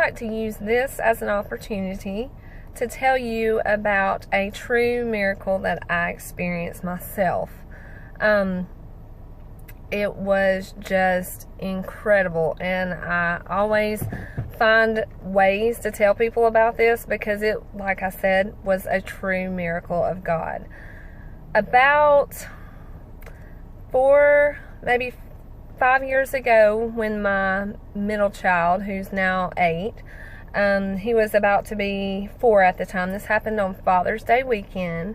like to use this as an opportunity to tell you about a true miracle that I experienced myself. It was just incredible, and I always find ways to tell people about this because it, like I said, was a true miracle of God. About 4, maybe 5 years ago, when my middle child, who's now 8, he was about to be 4 at the time. This happened on Father's Day weekend.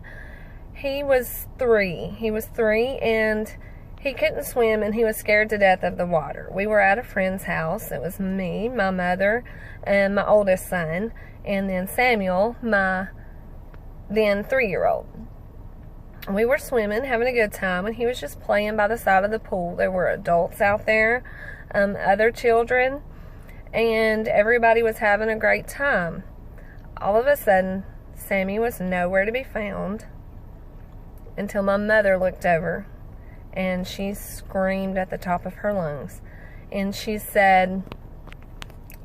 He was 3. He was 3, and he couldn't swim, and he was scared to death of the water. We were at a friend's house. It was me, my mother, and my oldest son, and then Samuel, my then 3-year-old. We were swimming, having a good time, and he was just playing by the side of the pool. There were adults out there, other children, and everybody was having a great time. All of a sudden, Sammy was nowhere to be found until my mother looked over, and she screamed at the top of her lungs. And she said,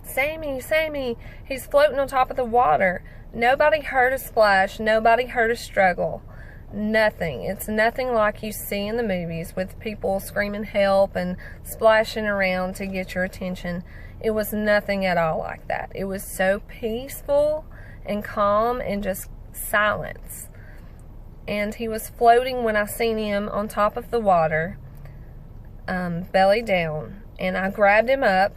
"Sammy, Sammy, he's floating on top of the water." Nobody heard a splash. Nobody heard a struggle. Nothing. It's nothing like you see in the movies with people screaming help and splashing around to get your attention. It was nothing at all like that. It was so peaceful and calm and just silence. And he was floating when I seen him on top of the water, belly down. And I grabbed him up,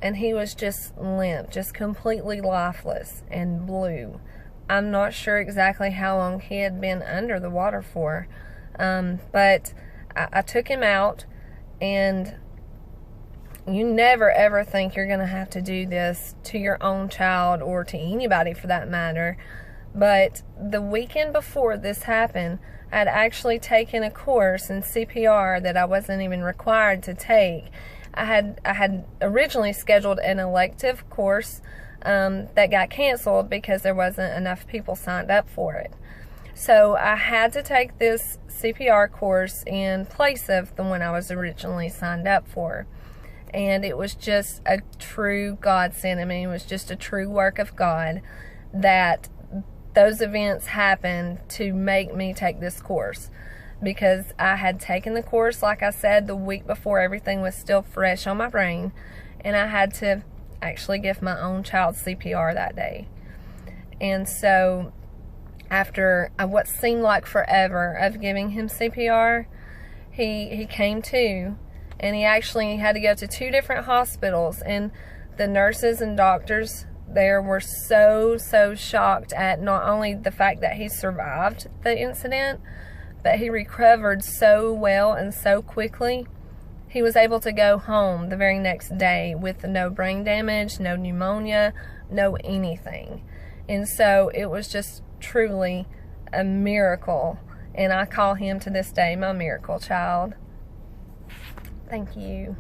and he was just limp, just completely lifeless and blue. I'm not sure exactly how long he had been under the water for, but I took him out, and you never ever think you're going to have to do this to your own child or to anybody for that matter. But the weekend before this happened, I'd actually taken a course in CPR that I wasn't even required to take. I had originally scheduled an elective course that got canceled because there wasn't enough people signed up for it. So I had to take this CPR course in place of the one I was originally signed up for. And it was just a true godsend. I mean, it was just a true work of God that those events happened to make me take this course, because I had taken the course, like I said, the week before. Everything was still fresh on my brain, and I had to actually give my own child CPR that day. And so after what seemed like forever of giving him CPR, he came to, and he actually had to go to 2 different hospitals, and the nurses and doctors there were so shocked at not only the fact that he survived the incident, but he recovered so well and so quickly. He was able to go home the very next day with no brain damage, no pneumonia, no anything. And so it was just truly a miracle, and I call him to this day my miracle child. Thank you.